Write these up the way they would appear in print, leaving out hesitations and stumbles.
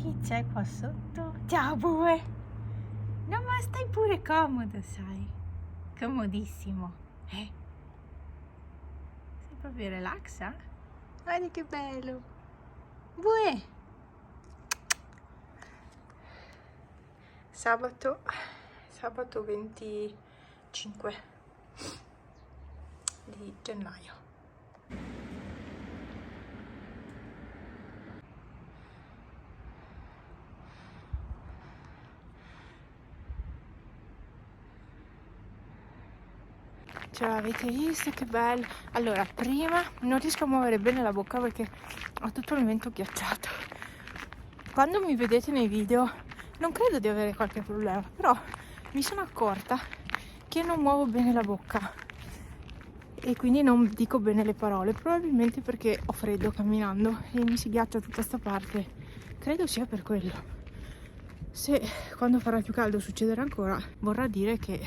chi c'è qua sotto? Ciao bue! No, ma stai pure comodo, sai? Comodissimo, eh? Sei proprio relaxa? Guarda che bello! Bue! Sabato 25 di gennaio. Ce l'avete visto? Che bello! Allora, prima non riesco a muovere bene la bocca perché ho tutto il mento ghiacciato. Quando mi vedete nei video non credo di avere qualche problema, però mi sono accorta che non muovo bene la bocca e quindi non dico bene le parole, probabilmente perché ho freddo camminando e mi si ghiaccia tutta sta parte. Credo sia per quello. Se quando farà più caldo succederà ancora, vorrà dire che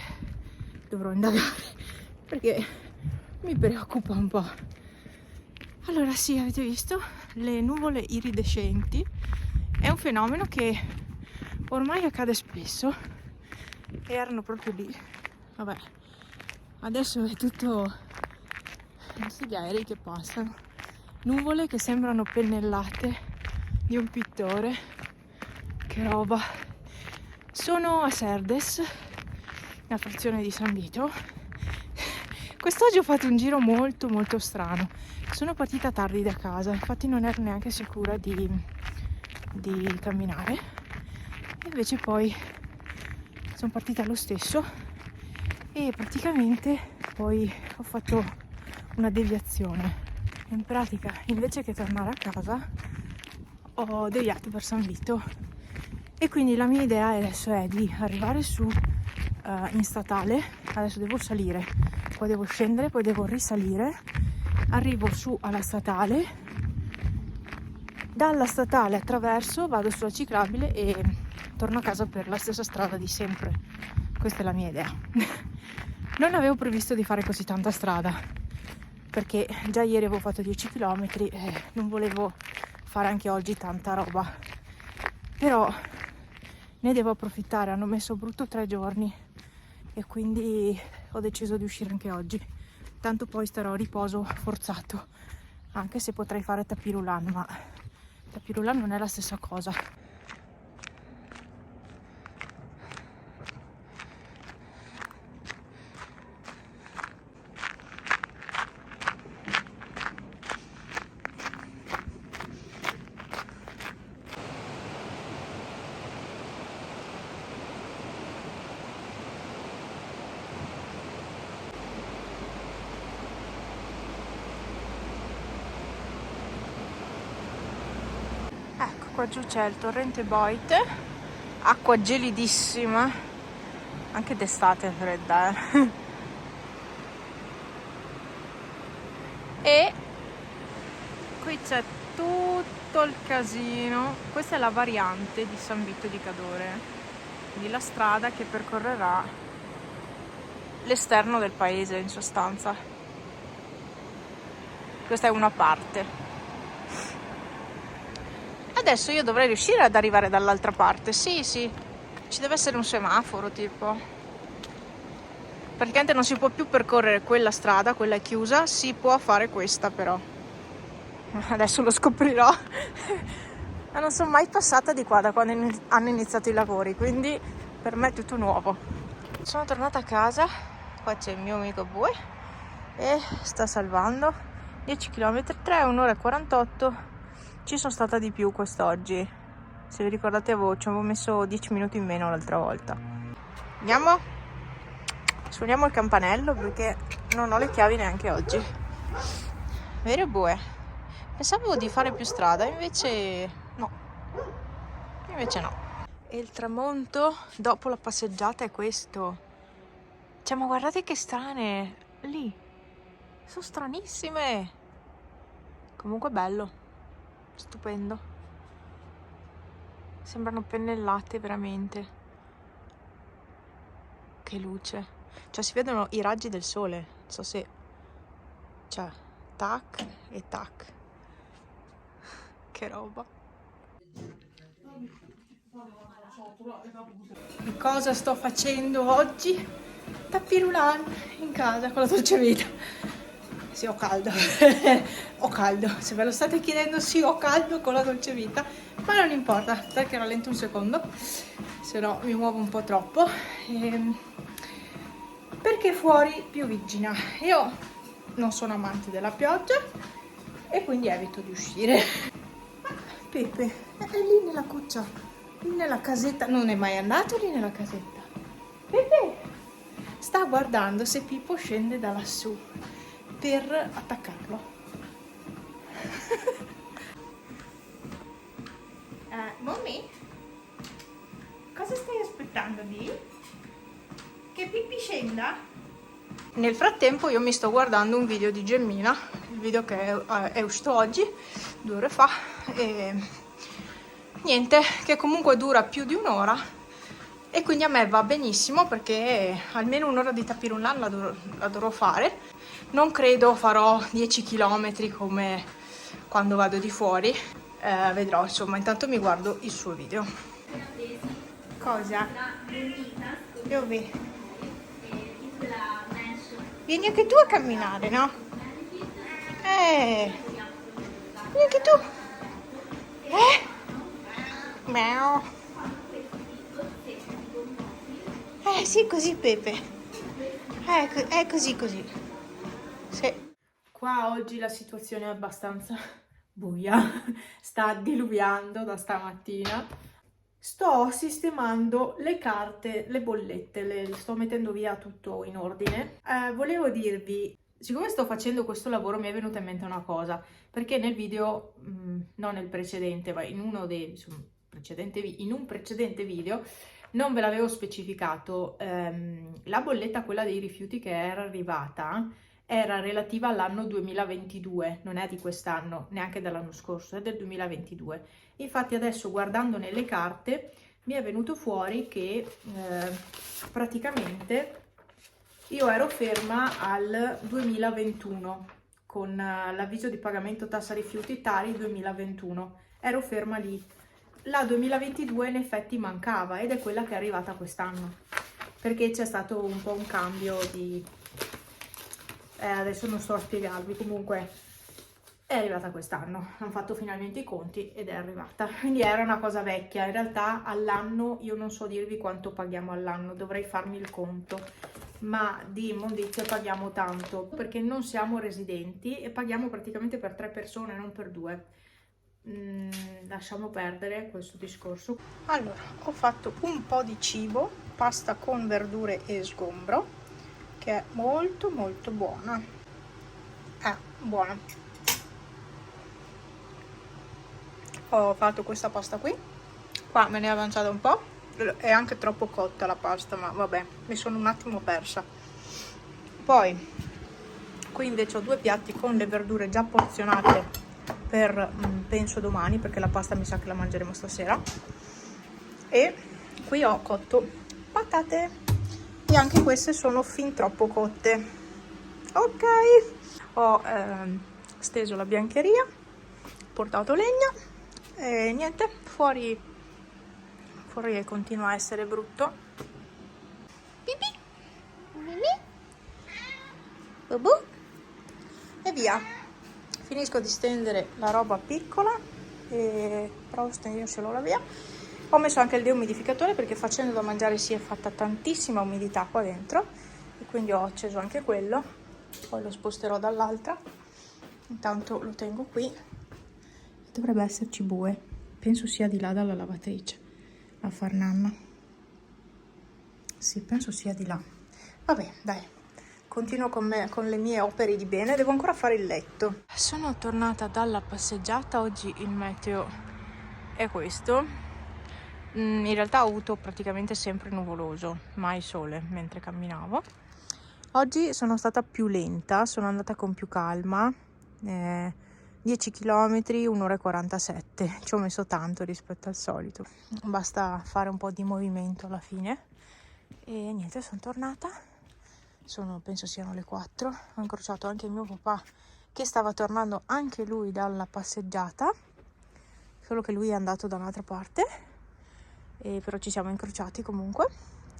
dovrò indagare perché mi preoccupa un po'. Allora sì, avete visto? Le nuvole iridescenti è un fenomeno che ormai accade spesso. Erano proprio lì. Vabbè, adesso è tutto gli aerei che passano, nuvole che sembrano pennellate di un pittore. Che roba. Sono a Serdes, una frazione di San Vito. Quest'oggi ho fatto un giro molto strano. Sono partita tardi da casa, infatti non ero neanche sicura di camminare. Invece poi sono partita lo stesso e praticamente poi ho fatto una deviazione. In pratica, invece che tornare a casa, ho deviato per San Vito. E quindi la mia idea adesso è di arrivare su in statale. Adesso devo salire, poi devo scendere, poi devo risalire. Arrivo su alla statale, dalla statale attraverso, vado sulla ciclabile e torno a casa per la stessa strada di sempre. Questa è la mia idea. Non avevo previsto di fare così tanta strada perché già ieri avevo fatto 10 km e non volevo fare anche oggi tanta roba, però ne devo approfittare. Hanno messo brutto 3 giorni e quindi ho deciso di uscire anche oggi, tanto poi starò a riposo forzato, anche se potrei fare tapirulan, ma tapirulan non è la stessa cosa. Qua giù c'è il torrente Boite, acqua gelidissima, anche d'estate è fredda, E qui c'è tutto il casino. Questa è la variante di San Vito di Cadore, quindi la strada che percorrerà l'esterno del paese in sostanza. Questa è una parte. Adesso io dovrei riuscire ad arrivare dall'altra parte. Sì, ci deve essere un semaforo tipo. Praticamente non si può più percorrere quella strada, quella è chiusa, si può fare questa però. Adesso lo scoprirò. Ma non sono mai passata di qua da quando hanno iniziato i lavori, quindi per me è tutto nuovo. Sono tornata a casa, qua c'è il mio amico Bue e sta salvando 10 km, 3, 1 ora e 48. Ci sono stata di più quest'oggi. Se vi ricordate ci avevo messo 10 minuti in meno l'altra volta. Andiamo? Suoniamo il campanello perché non ho le chiavi neanche oggi. Vero Bue? Pensavo di fare più strada, invece no. E il tramonto dopo la passeggiata è questo. Cioè, ma guardate che strane. Lì. Sono stranissime. Comunque bello. Stupendo. Sembrano pennellate veramente. Che luce. Cioè si vedono i raggi del sole. Non so se... Cioè, tac e tac. Che roba. E cosa sto facendo oggi? Tappirulan in casa con la dolce vita. Sì, ho caldo. Ho caldo. Se ve lo state chiedendo, sì, ho caldo con la dolce vita. Ma non importa, perché rallento un secondo, se no mi muovo un po' troppo. Perché fuori pioviggina. Io non sono amante della pioggia e quindi evito di uscire. Pepe è lì nella cuccia, lì nella casetta. Non è mai andato lì nella casetta. Pepe sta guardando se Pippo scende da lassù per attaccarlo. Mommy, cosa stai aspettando lì? Che Pippi scenda? Nel frattempo io mi sto guardando un video di Gemmina, il video che è uscito oggi, 2 ore fa, e niente, che comunque dura più di un'ora e quindi a me va benissimo perché almeno un'ora di tappirulan la dovrò fare. Non credo farò 10 km come quando vado di fuori, vedrò, insomma, intanto mi guardo il suo video. Cosa? Dove? Vieni anche tu a camminare, no? Vieni anche tu. Miau. Sì, così Pepe. È così. Sì. Qua oggi la situazione è abbastanza buia. Sta diluviando da stamattina. Sto sistemando le carte, le bollette, le sto mettendo via tutto in ordine. Volevo dirvi, siccome sto facendo questo lavoro mi è venuta in mente una cosa, perché nel video, non nel precedente, ma in un precedente video, non ve l'avevo specificato, la bolletta, quella dei rifiuti che era arrivata, era relativa all'anno 2022, non è di quest'anno, neanche dell'anno scorso, è del 2022. Infatti adesso guardando nelle carte mi è venuto fuori che praticamente io ero ferma al 2021 con l'avviso di pagamento tassa rifiuti Tari 2021, ero ferma lì. La 2022 in effetti mancava ed è quella che è arrivata quest'anno, perché c'è stato un po' un cambio di... adesso non sto a spiegarvi, comunque è arrivata quest'anno, hanno fatto finalmente i conti ed è arrivata, quindi era una cosa vecchia. In realtà all'anno io non so dirvi quanto paghiamo all'anno, dovrei farmi il conto, ma di immondizia paghiamo tanto perché non siamo residenti e paghiamo praticamente per 3 persone, non per 2. Lasciamo perdere questo discorso. Allora, ho fatto un po' di cibo, pasta con verdure e sgombro, che è molto buona. Buona. Ho fatto questa pasta qua me ne è avanzata un po', è anche troppo cotta la pasta, ma vabbè, mi sono un attimo persa. Poi qui invece ho 2 piatti con le verdure già porzionate per penso domani, perché la pasta mi sa che la mangeremo stasera, e qui ho cotto patate e anche queste sono fin troppo cotte. Ok, ho steso la biancheria, portato legna e niente, fuori continua a essere brutto. Pipì, bubu, e via. Finisco di stendere la roba piccola e provo a stenderselo via. Ho messo anche il deumidificatore perché facendo da mangiare si è fatta tantissima umidità qua dentro e quindi ho acceso anche quello, poi lo sposterò dall'altra. Intanto lo tengo qui. Dovrebbe esserci bue, penso sia di là dalla lavatrice a far nanna. Sì, penso sia di là. Vabbè, dai, continuo con le mie opere di bene. Devo ancora fare il letto. Sono tornata dalla passeggiata. Oggi il meteo è questo. In realtà ho avuto praticamente sempre nuvoloso, mai sole mentre camminavo. Oggi sono stata più lenta, sono andata con più calma, 10 km, 1 ora e 47, ci ho messo tanto rispetto al solito, basta fare un po' di movimento alla fine. E niente, sono tornata, penso siano le 4, ho incrociato anche mio papà che stava tornando anche lui dalla passeggiata, solo che lui è andato da un'altra parte. e però ci siamo incrociati comunque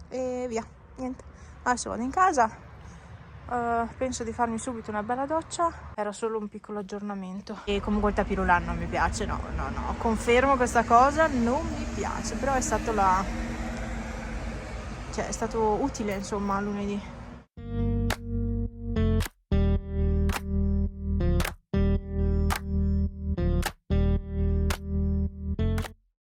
e via, niente, adesso vado in casa. Penso di farmi subito una bella doccia. Era solo un piccolo aggiornamento. E comunque il tapirulan non mi piace, no, confermo questa cosa, non mi piace, però è stato è stato utile insomma lunedì.